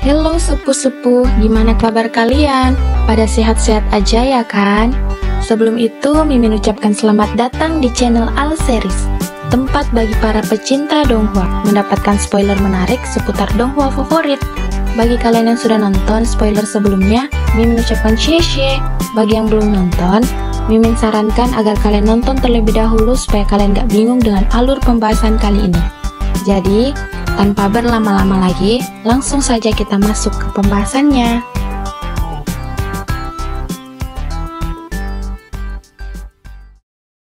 Halo sepuh-sepuh, gimana kabar kalian? Pada sehat-sehat aja ya kan? Sebelum itu, Mimin ucapkan selamat datang di channel Al Series, tempat bagi para pecinta donghua mendapatkan spoiler menarik seputar donghua favorit. Bagi kalian yang sudah nonton spoiler sebelumnya, Mimin ucapkan xie. Bagi yang belum nonton, Mimin sarankan agar kalian nonton terlebih dahulu supaya kalian gak bingung dengan alur pembahasan kali ini. Jadi, tanpa berlama-lama lagi, langsung saja kita masuk ke pembahasannya.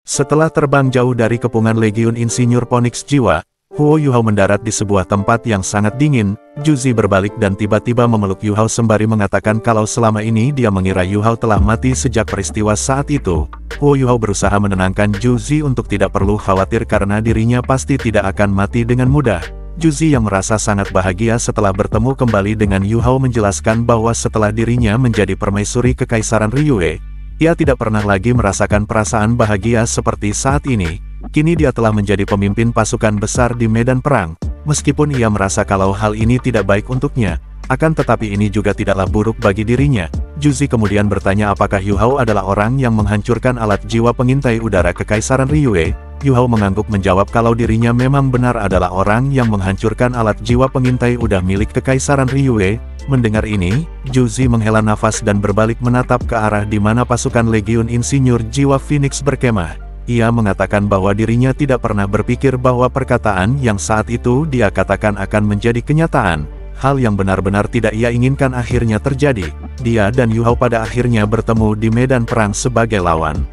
Setelah terbang jauh dari kepungan Legiun Insinyur Phoenix Jiwa, Huo Yuhao mendarat di sebuah tempat yang sangat dingin. Juzi berbalik dan tiba-tiba memeluk Yuhao sembari mengatakan kalau selama ini dia mengira Yuhao telah mati sejak peristiwa saat itu. Huo Yuhao berusaha menenangkan Juzi untuk tidak perlu khawatir karena dirinya pasti tidak akan mati dengan mudah. Juzi yang merasa sangat bahagia setelah bertemu kembali dengan Yuhao menjelaskan bahwa setelah dirinya menjadi permaisuri Kekaisaran Ryue, ia tidak pernah lagi merasakan perasaan bahagia seperti saat ini. Kini dia telah menjadi pemimpin pasukan besar di medan perang. Meskipun ia merasa kalau hal ini tidak baik untuknya, akan tetapi ini juga tidaklah buruk bagi dirinya. Juzi kemudian bertanya apakah Yuhao adalah orang yang menghancurkan alat jiwa pengintai udara Kekaisaran Ryue. Yuhao mengangguk menjawab kalau dirinya memang benar adalah orang yang menghancurkan alat jiwa pengintai udara milik Kekaisaran Ryue. Mendengar ini, Juzi menghela nafas dan berbalik menatap ke arah di mana pasukan Legiun Insinyur Jiwa Phoenix berkemah. Ia mengatakan bahwa dirinya tidak pernah berpikir bahwa perkataan yang saat itu dia katakan akan menjadi kenyataan. Hal yang benar-benar tidak ia inginkan akhirnya terjadi. Dia dan Yuhao pada akhirnya bertemu di medan perang sebagai lawan.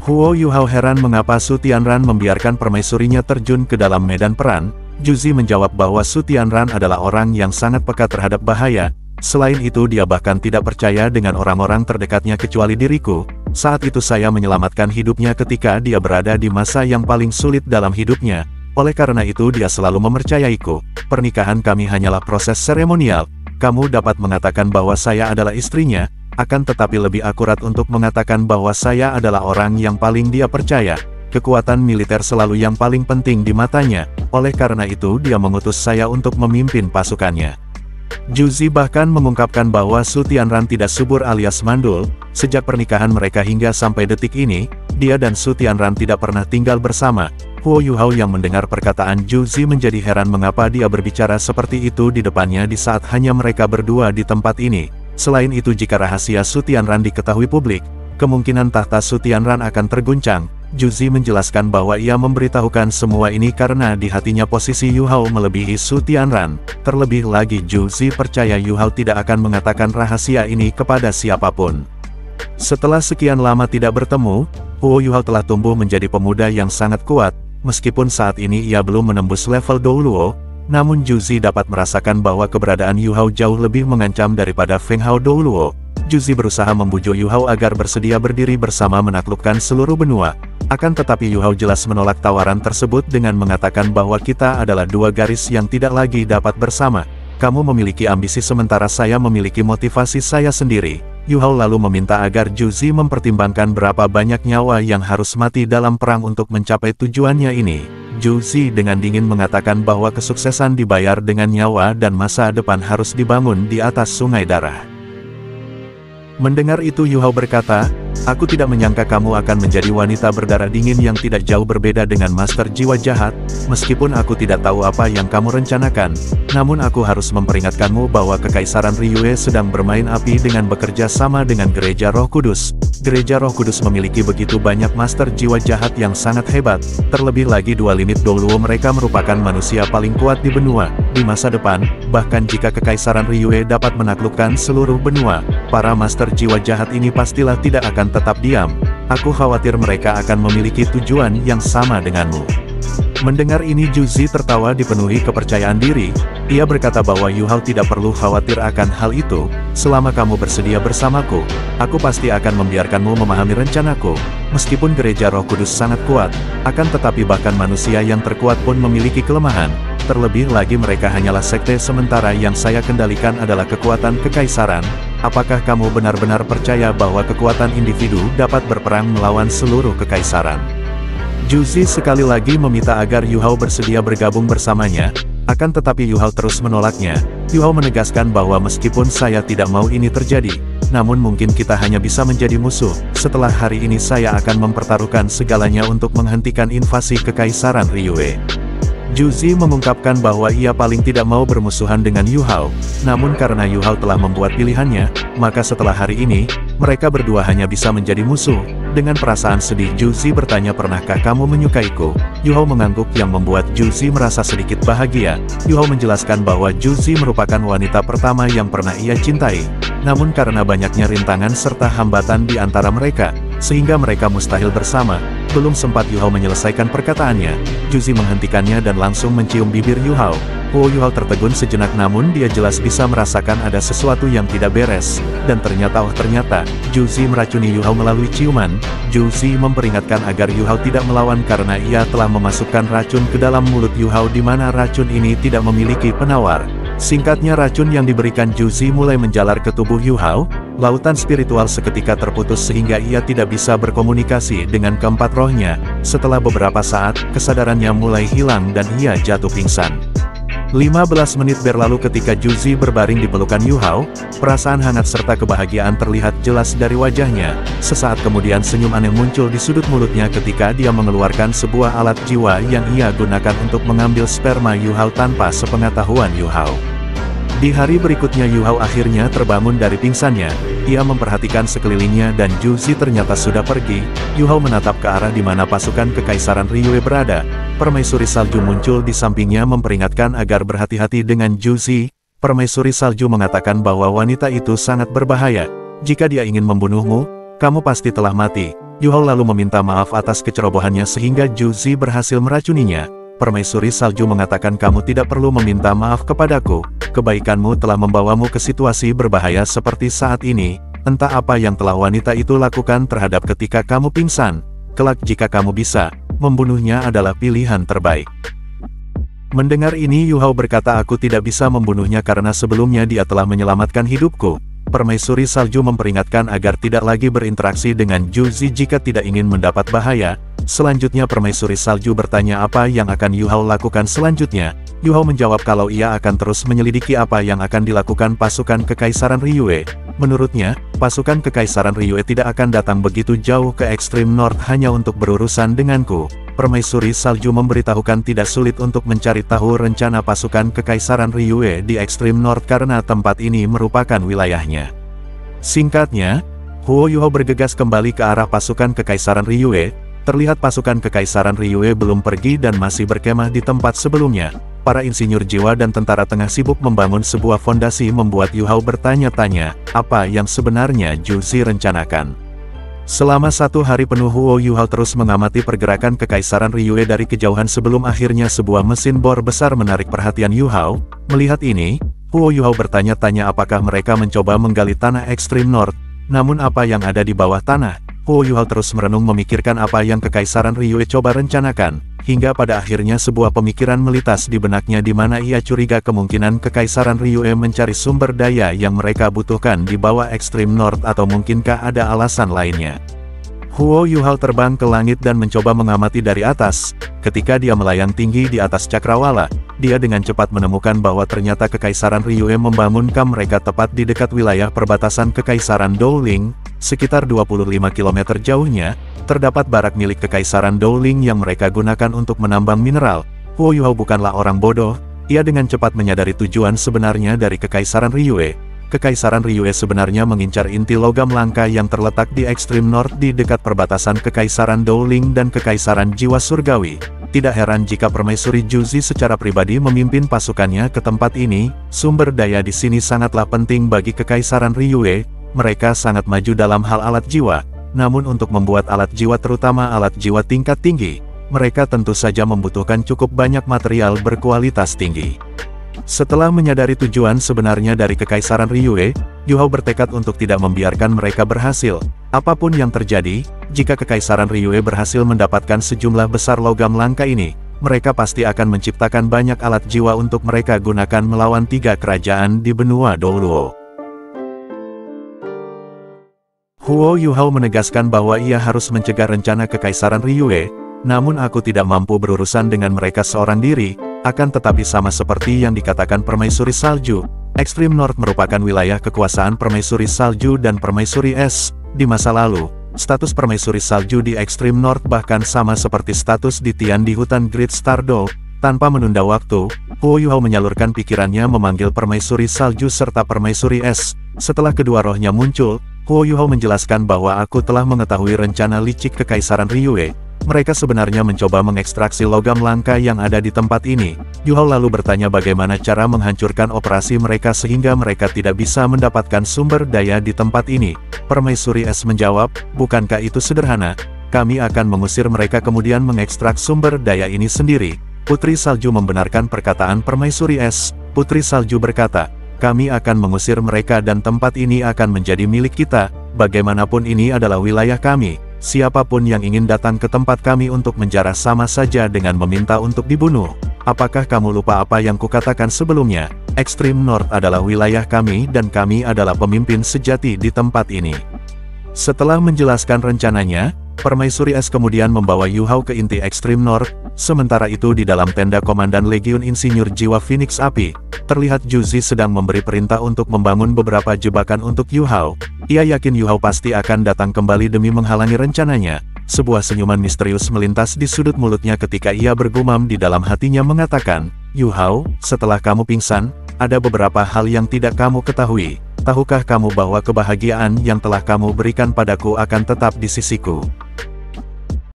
Huo Yuhao heran mengapa Su Tianran membiarkan permaisurinya terjun ke dalam medan perang. Juzi menjawab bahwa Su Tianran adalah orang yang sangat peka terhadap bahaya. Selain itu dia bahkan tidak percaya dengan orang-orang terdekatnya kecuali diriku. Saat itu saya menyelamatkan hidupnya ketika dia berada di masa yang paling sulit dalam hidupnya. Oleh karena itu dia selalu mempercayaiku. Pernikahan kami hanyalah proses seremonial. Kamu dapat mengatakan bahwa saya adalah istrinya, akan tetapi lebih akurat untuk mengatakan bahwa saya adalah orang yang paling dia percaya. Kekuatan militer selalu yang paling penting di matanya. Oleh karena itu dia mengutus saya untuk memimpin pasukannya. Juzi bahkan mengungkapkan bahwa Su Tianran tidak subur alias mandul. Sejak pernikahan mereka hingga sampai detik ini, dia dan Su Tianran tidak pernah tinggal bersama. Huo Yuhao yang mendengar perkataan Juzi menjadi heran mengapa dia berbicara seperti itu di depannya di saat hanya mereka berdua di tempat ini. Selain itu jika rahasia Su Tianran diketahui publik, kemungkinan tahta Su Tianran akan terguncang. Juzi menjelaskan bahwa ia memberitahukan semua ini karena di hatinya posisi Yuhao melebihi Su Tianran. Terlebih lagi Juzi percaya Yuhao tidak akan mengatakan rahasia ini kepada siapapun. Setelah sekian lama tidak bertemu, Huo Yuhao telah tumbuh menjadi pemuda yang sangat kuat. Meskipun saat ini ia belum menembus level Douluo, namun Juzi dapat merasakan bahwa keberadaan Yuhao jauh lebih mengancam daripada Feng Hao Douluo. Juzi berusaha membujuk Yuhao agar bersedia berdiri bersama menaklukkan seluruh benua. Akan tetapi Yuhao jelas menolak tawaran tersebut dengan mengatakan bahwa kita adalah dua garis yang tidak lagi dapat bersama. Kamu memiliki ambisi sementara saya memiliki motivasi saya sendiri. Yuhao lalu meminta agar Juzi mempertimbangkan berapa banyak nyawa yang harus mati dalam perang untuk mencapai tujuannya ini. Juzi dengan dingin mengatakan bahwa kesuksesan dibayar dengan nyawa dan masa depan harus dibangun di atas sungai darah. Mendengar itu Yuhao berkata, aku tidak menyangka kamu akan menjadi wanita berdarah dingin yang tidak jauh berbeda dengan Master Jiwa Jahat. Meskipun aku tidak tahu apa yang kamu rencanakan, namun aku harus memperingatkanmu bahwa Kekaisaran Ryue sedang bermain api dengan bekerja sama dengan Gereja Roh Kudus. Gereja Roh Kudus memiliki begitu banyak Master Jiwa Jahat yang sangat hebat. Terlebih lagi dua limit Douluo mereka merupakan manusia paling kuat di benua. Di masa depan, bahkan jika Kekaisaran Ryue dapat menaklukkan seluruh benua, para Master Jiwa Jahat ini pastilah tidak akan tetap diam. Aku khawatir mereka akan memiliki tujuan yang sama denganmu. Mendengar ini Juzi tertawa dipenuhi kepercayaan diri. Ia berkata bahwa Yuhao tidak perlu khawatir akan hal itu. Selama kamu bersedia bersamaku, aku pasti akan membiarkanmu memahami rencanaku. Meskipun Gereja Roh Kudus sangat kuat, akan tetapi bahkan manusia yang terkuat pun memiliki kelemahan. Terlebih lagi mereka hanyalah sekte sementara yang saya kendalikan adalah kekuatan kekaisaran. Apakah kamu benar-benar percaya bahwa kekuatan individu dapat berperang melawan seluruh kekaisaran? Juzi sekali lagi meminta agar Yuhao bersedia bergabung bersamanya. Akan tetapi Yu Hao terus menolaknya. Yu Hao menegaskan bahwa meskipun saya tidak mau ini terjadi, namun mungkin kita hanya bisa menjadi musuh. Setelah hari ini saya akan mempertaruhkan segalanya untuk menghentikan invasi Kekaisaran Ryue. Juzi mengungkapkan bahwa ia paling tidak mau bermusuhan dengan Yu Hao, namun karena Yu Hao telah membuat pilihannya, maka setelah hari ini, mereka berdua hanya bisa menjadi musuh. Dengan perasaan sedih Juzi bertanya, pernahkah kamu menyukaiku? Yu Hao mengangguk yang membuat Juzi merasa sedikit bahagia. Yu Hao menjelaskan bahwa Juzi merupakan wanita pertama yang pernah ia cintai. Namun karena banyaknya rintangan serta hambatan di antara mereka, sehingga mereka mustahil bersama. Belum sempat Yu Hao menyelesaikan perkataannya, Juzi menghentikannya dan langsung mencium bibir Yu Hao. Yu Hao tertegun sejenak, namun dia jelas bisa merasakan ada sesuatu yang tidak beres. Dan ternyata Juzi meracuni Yu Hao melalui ciuman. Juzi memperingatkan agar Yu Hao tidak melawan karena ia telah memasukkan racun ke dalam mulut Yu Hao, di mana racun ini tidak memiliki penawar. Singkatnya, racun yang diberikan Juzi mulai menjalar ke tubuh Yu Hao. Lautan spiritual seketika terputus sehingga ia tidak bisa berkomunikasi dengan keempat rohnya. Setelah beberapa saat, kesadarannya mulai hilang dan ia jatuh pingsan. 15 menit berlalu ketika Juzi berbaring di pelukan Yu Hao, perasaan hangat serta kebahagiaan terlihat jelas dari wajahnya. Sesaat kemudian senyum aneh muncul di sudut mulutnya ketika dia mengeluarkan sebuah alat jiwa yang ia gunakan untuk mengambil sperma Yu Hao tanpa sepengetahuan Yu Hao. Di hari berikutnya Yu Hao akhirnya terbangun dari pingsannya. Ia memperhatikan sekelilingnya dan Juzi ternyata sudah pergi. Yu Hao menatap ke arah di mana pasukan Kekaisaran Ryue berada. Permaisuri salju muncul di sampingnya memperingatkan agar berhati-hati dengan Juzi. Permaisuri salju mengatakan bahwa wanita itu sangat berbahaya. Jika dia ingin membunuhmu, kamu pasti telah mati. Yu Hao lalu meminta maaf atas kecerobohannya sehingga Juzi berhasil meracuninya. Permaisuri salju mengatakan, kamu tidak perlu meminta maaf kepadaku. Kebaikanmu telah membawamu ke situasi berbahaya seperti saat ini. Entah apa yang telah wanita itu lakukan terhadap ketika kamu pingsan. Kelak jika kamu bisa, membunuhnya adalah pilihan terbaik. Mendengar ini Yu Hao berkata, aku tidak bisa membunuhnya karena sebelumnya dia telah menyelamatkan hidupku. Permaisuri salju memperingatkan agar tidak lagi berinteraksi dengan Juzi jika tidak ingin mendapat bahaya. Selanjutnya Permaisuri salju bertanya apa yang akan Yu Hao lakukan selanjutnya. Yu Hao menjawab kalau ia akan terus menyelidiki apa yang akan dilakukan pasukan Kekaisaran Ryue. Menurutnya, pasukan Kekaisaran Ryue tidak akan datang begitu jauh ke Extreme North hanya untuk berurusan denganku. Permaisuri salju memberitahukan tidak sulit untuk mencari tahu rencana pasukan Kekaisaran Ryue di Extreme North karena tempat ini merupakan wilayahnya. Singkatnya, Yu Hao bergegas kembali ke arah pasukan Kekaisaran Ryue. Terlihat pasukan Kekaisaran Ryue belum pergi dan masih berkemah di tempat sebelumnya. Para insinyur jiwa dan tentara tengah sibuk membangun sebuah fondasi membuat Yu Hao bertanya-tanya, apa yang sebenarnya Juzi rencanakan. Selama 1 hari penuh Yu Hao terus mengamati pergerakan Kekaisaran Ryue dari kejauhan sebelum akhirnya sebuah mesin bor besar menarik perhatian Yu Hao. Melihat ini, Yu Hao bertanya-tanya apakah mereka mencoba menggali tanah Extreme North. Namun apa yang ada di bawah tanah? Yu Hao terus merenung memikirkan apa yang Kekaisaran Ryue coba rencanakan, hingga pada akhirnya sebuah pemikiran melintas di benaknya di mana ia curiga kemungkinan Kekaisaran Ryue mencari sumber daya yang mereka butuhkan di bawah Extreme North atau mungkinkah ada alasan lainnya. Yu Hao terbang ke langit dan mencoba mengamati dari atas. Ketika dia melayang tinggi di atas cakrawala, dia dengan cepat menemukan bahwa ternyata Kekaisaran Ryue membangun kamp mereka tepat di dekat wilayah perbatasan Kekaisaran Dowling. Sekitar 25 km jauhnya, terdapat barak milik Kekaisaran Dowling yang mereka gunakan untuk menambang mineral. Yu Hao bukanlah orang bodoh, ia dengan cepat menyadari tujuan sebenarnya dari Kekaisaran Ryue. Kekaisaran Ryue sebenarnya mengincar inti logam langka yang terletak di Extreme North di dekat perbatasan Kekaisaran Dowling dan Kekaisaran Jiwa Surgawi. Tidak heran jika Permaisuri Juzi secara pribadi memimpin pasukannya ke tempat ini. Sumber daya di sini sangatlah penting bagi Kekaisaran Ryue. Mereka sangat maju dalam hal alat jiwa. Namun untuk membuat alat jiwa, terutama alat jiwa tingkat tinggi, mereka tentu saja membutuhkan cukup banyak material berkualitas tinggi. Setelah menyadari tujuan sebenarnya dari Kekaisaran Ryue, Yu Hao bertekad untuk tidak membiarkan mereka berhasil. Apapun yang terjadi, jika Kekaisaran Ryue berhasil mendapatkan sejumlah besar logam langka ini, mereka pasti akan menciptakan banyak alat jiwa untuk mereka gunakan melawan 3 kerajaan di benua Douluo. Yu Hao menegaskan bahwa ia harus mencegah rencana Kekaisaran Ryue, namun aku tidak mampu berurusan dengan mereka seorang diri. Akan tetapi sama seperti yang dikatakan Permaisuri Salju, Extreme North merupakan wilayah kekuasaan Permaisuri Salju dan Permaisuri Es. Di masa lalu, status Permaisuri Salju di Extreme North bahkan sama seperti status di Tian di hutan Great Stardoll. Tanpa menunda waktu, Huo Yuhao menyalurkan pikirannya memanggil Permaisuri Salju serta Permaisuri Es. Setelah kedua rohnya muncul, Huo Yuhao menjelaskan bahwa aku telah mengetahui rencana licik Kekaisaran Ryue. Mereka sebenarnya mencoba mengekstraksi logam langka yang ada di tempat ini. Yuhao lalu bertanya bagaimana cara menghancurkan operasi mereka sehingga mereka tidak bisa mendapatkan sumber daya di tempat ini. Permaisuri Es menjawab, bukankah itu sederhana? Kami akan mengusir mereka kemudian mengekstrak sumber daya ini sendiri. Putri Salju membenarkan perkataan Permaisuri Es. Putri Salju berkata, kami akan mengusir mereka dan tempat ini akan menjadi milik kita. Bagaimanapun ini adalah wilayah kami. Siapapun yang ingin datang ke tempat kami untuk menjara sama saja dengan meminta untuk dibunuh. Apakah kamu lupa apa yang kukatakan sebelumnya? Extreme North adalah wilayah kami dan kami adalah pemimpin sejati di tempat ini. Setelah menjelaskan rencananya, Permaisuri Es kemudian membawa Yuhao ke inti Extreme North. Sementara itu di dalam tenda Komandan Legiun Insinyur Jiwa Phoenix Api, terlihat Juzi sedang memberi perintah untuk membangun beberapa jebakan untuk Yuhao. Ia yakin Yuhao pasti akan datang kembali demi menghalangi rencananya. Sebuah senyuman misterius melintas di sudut mulutnya ketika ia bergumam di dalam hatinya mengatakan, Yuhao, setelah kamu pingsan, ada beberapa hal yang tidak kamu ketahui. Tahukah kamu bahwa kebahagiaan yang telah kamu berikan padaku akan tetap di sisiku?